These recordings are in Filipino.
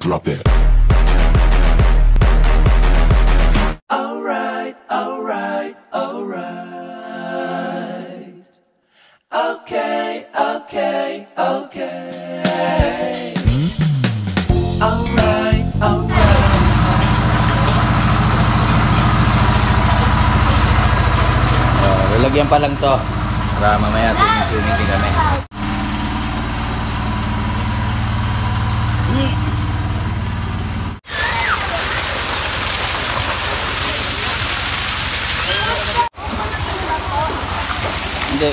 Drop it. Alright, alright, alright. Okay, okay, okay. Alright, alright. Lalagyan pa lang to para mamaya tumitingin kami. Hindi.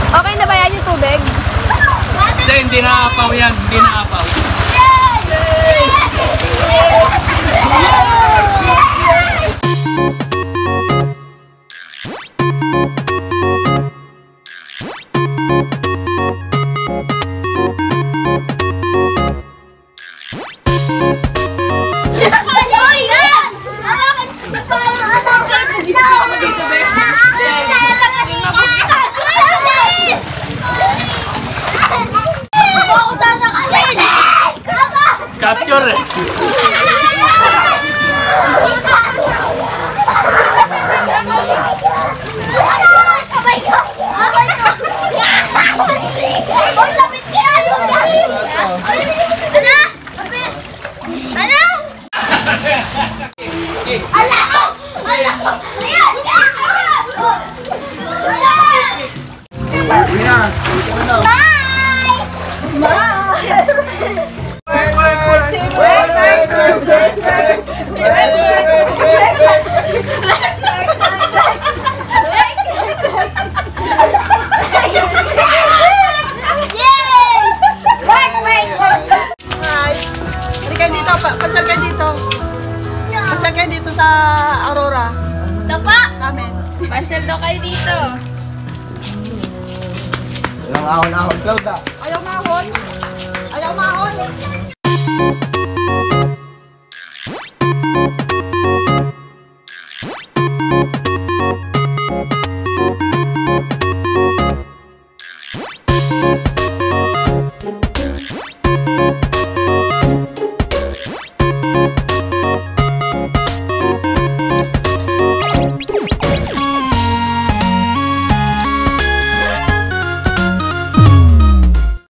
Okay na ba yan yung tubig? Hindi naapaw yan, hindi naapaw. Capture. Pasyal kayo dito sa Aurora. Dapa! Amen. Pasyal daw kayo dito. Walang ahon-ahon, Cloud ah. Ayaw mahon. Ayaw mahon.